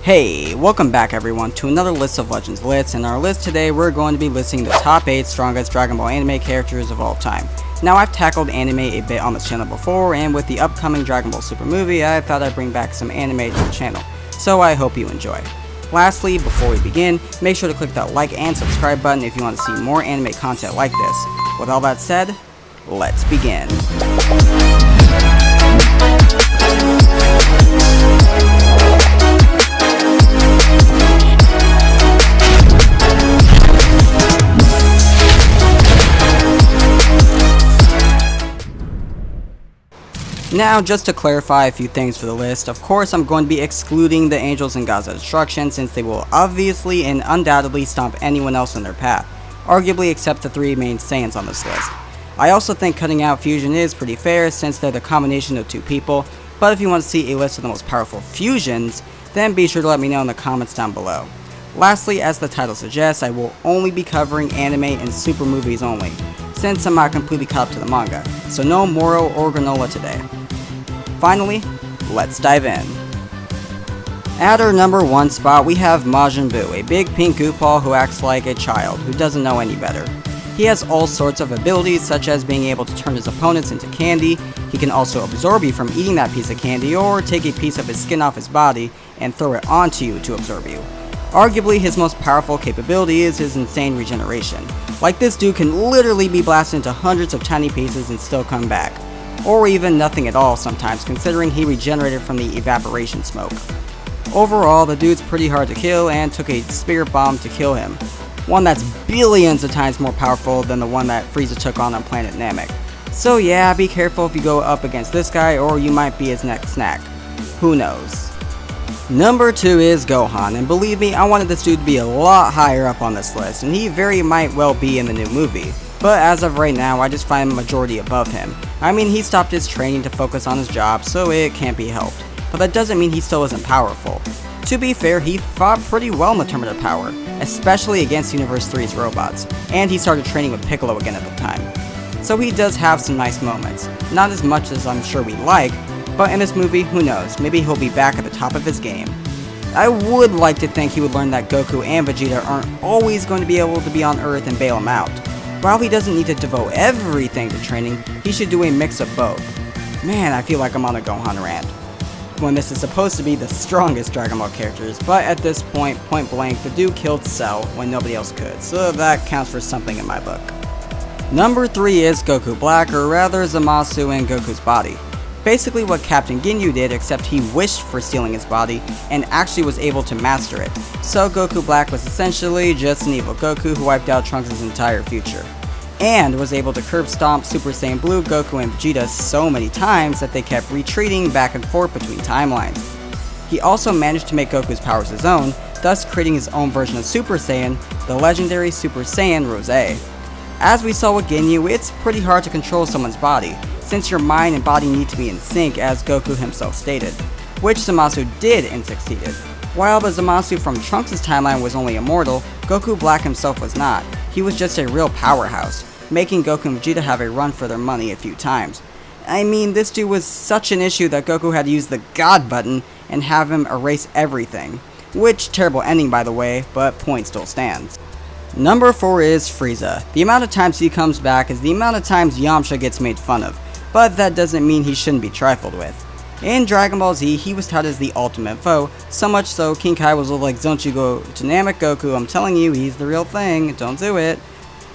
Hey, welcome back everyone to another list of Legends lists. In our list today we're going to be listing the top 8 strongest Dragon Ball anime characters of all time. Now I've tackled anime a bit on this channel before, and with the upcoming Dragon Ball Super movie I thought I'd bring back some anime to the channel, so I hope you enjoy. Lastly, before we begin, make sure to click that like and subscribe button if you want to see more anime content like this. With all that said, let's begin. Now, just to clarify a few things for the list, of course I'm going to be excluding the Angels and Gods of Destruction, since they will obviously and undoubtedly stomp anyone else in their path, arguably except the 3 main Saiyans on this list. I also think cutting out Fusion is pretty fair, since they're the combination of 2 people, but if you want to see a list of the most powerful fusions, then be sure to let me know in the comments down below. Lastly, as the title suggests, I will only be covering anime and super movies only, since I'm not completely caught up to the manga, so no Moro or granola today. Finally, let's dive in. At our number 1 spot we have Majin Buu, a big pink goofball who acts like a child who doesn't know any better. He has all sorts of abilities, such as being able to turn his opponents into candy. He can also absorb you from eating that piece of candy, or take a piece of his skin off his body and throw it onto you to absorb you. Arguably his most powerful capability is his insane regeneration. Like, this dude can literally be blasted into hundreds of tiny pieces and still come back. Or even nothing at all sometimes, considering he regenerated from the evaporation smoke. Overall, the dude's pretty hard to kill, and took a spirit bomb to kill him. One that's billions of times more powerful than the one that Frieza took on planet Namek. So yeah, be careful if you go up against this guy, or you might be his next snack. Who knows? Number 2 is Gohan, and believe me, I wanted this dude to be a lot higher up on this list, and he very might well be in the new movie. But as of right now, I just find the majority above him. I mean, he stopped his training to focus on his job, so it can't be helped. But that doesn't mean he still isn't powerful. To be fair, he fought pretty well in the Tournament of Power, especially against Universe 3's robots, and he started training with Piccolo again at the time. So he does have some nice moments. Not as much as I'm sure we like, but in this movie, who knows, maybe he'll be back at the top of his game. I would like to think he would learn that Goku and Vegeta aren't always going to be able to be on Earth and bail him out. While he doesn't need to devote everything to training, he should do a mix of both. Man, I feel like I'm on a Gohan rant, when this is supposed to be the strongest Dragon Ball characters, but at this point blank, the dude killed Cell when nobody else could, so that counts for something in my book. Number 3 is Goku Black, or rather Zamasu in Goku's body. Basically what Captain Ginyu did, except he wished for stealing his body, and actually was able to master it. So Goku Black was essentially just an evil Goku who wiped out Trunks' entire future. And was able to curb stomp Super Saiyan Blue Goku and Vegeta so many times that they kept retreating back and forth between timelines. He also managed to make Goku's powers his own, thus creating his own version of Super Saiyan, the legendary Super Saiyan Rose. As we saw with Ginyu, it's pretty hard to control someone's body, since your mind and body need to be in sync, as Goku himself stated, which Zamasu did and succeeded. While the Zamasu from Trunks' timeline was only immortal, Goku Black himself was not. He was just a real powerhouse, making Goku and Vegeta have a run for their money a few times. I mean, this dude was such an issue that Goku had to use the God button and have him erase everything. Which, terrible ending by the way, but point still stands. Number 4 is Frieza. The amount of times he comes back is the amount of times Yamcha gets made fun of, but that doesn't mean he shouldn't be trifled with. In Dragon Ball Z, he was touted as the ultimate foe, so much so King Kai was like, "Don't you go to Namek, Goku, I'm telling you, he's the real thing, don't do it."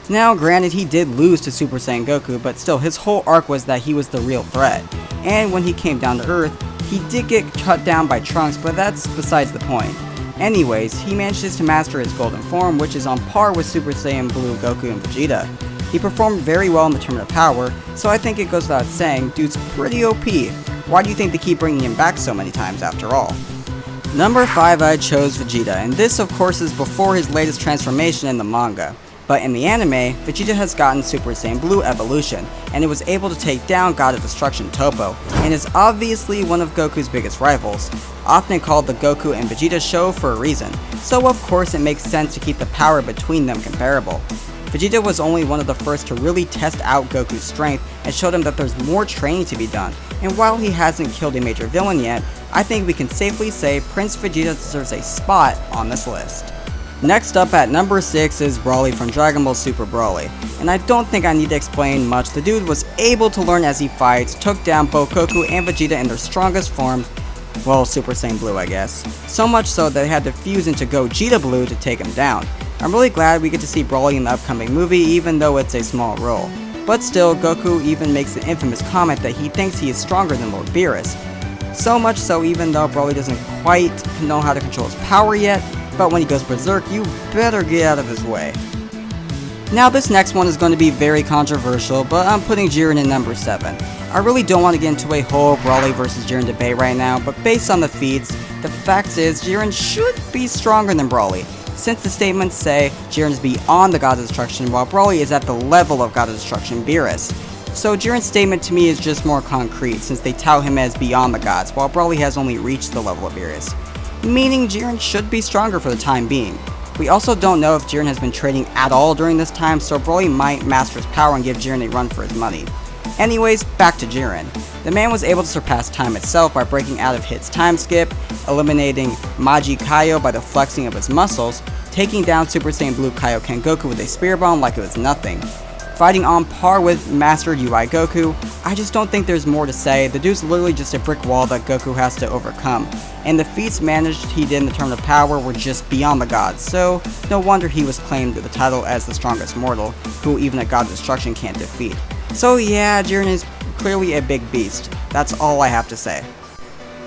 Now granted, he did lose to Super Saiyan Goku, but still his whole arc was that he was the real threat. And when he came down to Earth, he did get cut down by Trunks, but that's besides the point. Anyways, he manages to master his golden form, which is on par with Super Saiyan Blue Goku and Vegeta. He performed very well in the Tournament of Power, so I think it goes without saying, dude's pretty OP. Why do you think they keep bringing him back so many times after all? Number 5, I chose Vegeta, and this of course is before his latest transformation in the manga. But in the anime, Vegeta has gotten Super Saiyan Blue evolution, and it was able to take down God of Destruction Toppo, and is obviously one of Goku's biggest rivals, often called the Goku and Vegeta show for a reason, so of course it makes sense to keep the power between them comparable. Vegeta was only one of the first to really test out Goku's strength and showed him that there's more training to be done, and while he hasn't killed a major villain yet, I think we can safely say Prince Vegeta deserves a spot on this list. Next up at number 6 is Broly from Dragon Ball Super Broly, and I don't think I need to explain much. The dude was able to learn as he fights, took down both Goku and Vegeta in their strongest forms, well, Super Saiyan Blue I guess, so much so that they had to fuse into Gogeta Blue to take him down. I'm really glad we get to see Broly in the upcoming movie even though it's a small role. But still, Goku even makes the infamous comment that he thinks he is stronger than Lord Beerus. So much so even though Broly doesn't quite know how to control his power yet, but when he goes berserk, you better get out of his way. Now this next one is going to be very controversial, but I'm putting Jiren in number 7. I really don't want to get into a whole Broly vs Jiren debate right now, but based on the feats, the fact is Jiren should be stronger than Broly, since the statements say Jiren is beyond the God of Destruction while Broly is at the level of God of Destruction Beerus. So Jiren's statement to me is just more concrete since they tout him as beyond the gods while Broly has only reached the level of Beerus, meaning Jiren should be stronger for the time being. We also don't know if Jiren has been training at all during this time, so Broly might master his power and give Jiren a run for his money. Anyways, back to Jiren. The man was able to surpass time itself by breaking out of Hit's time skip, eliminating Maji Kaio by the flexing of his muscles, taking down Super Saiyan Blue Kaioken Goku with a spear bomb like it was nothing. Fighting on par with mastered UI Goku, I just don't think there's more to say. The dude's literally just a brick wall that Goku has to overcome, and the feats managed he did in the Tournament of Power were just beyond the gods, so no wonder he was claimed the title as the strongest mortal, who even a God of Destruction can't defeat. So yeah, Jiren is clearly a big beast. That's all I have to say.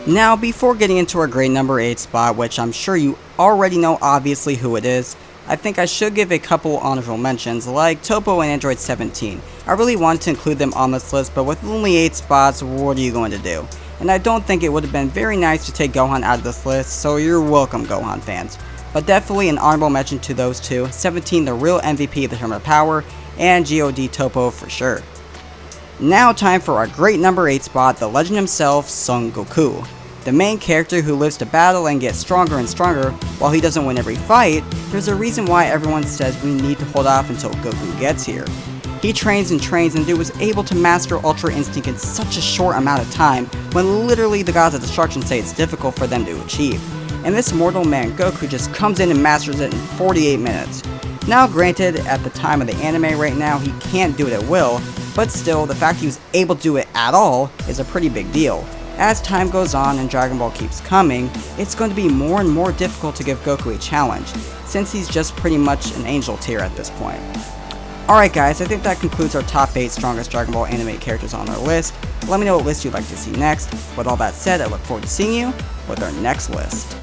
Now, before getting into our great number 8 spot, which I'm sure you already know obviously who it is, I think I should give a couple honorable mentions, like Toppo and Android 17. I really wanted to include them on this list, but with only 8 spots, what are you going to do? And I don't think it would have been very nice to take Gohan out of this list, so you're welcome, Gohan fans. But definitely an honorable mention to those two, 17 the real MVP of the Tournament of Power, and God Toppo for sure. Now time for our great number 8 spot, the legend himself, Son Goku. The main character who lives to battle and gets stronger and stronger while he doesn't win every fight. There's a reason why everyone says we need to hold off until Goku gets here. He trains and trains and dude was able to master Ultra Instinct in such a short amount of time when literally the gods of destruction say it's difficult for them to achieve. And this mortal man Goku just comes in and masters it in 48 minutes. Now granted, at the time of the anime right now he can't do it at will, but still the fact he was able to do it at all is a pretty big deal. As time goes on and Dragon Ball keeps coming, it's going to be more and more difficult to give Goku a challenge, since he's just pretty much an angel tier at this point. Alright guys, I think that concludes our top 8 strongest Dragon Ball anime characters on our list. Let me know what list you'd like to see next. With all that said, I look forward to seeing you with our next list.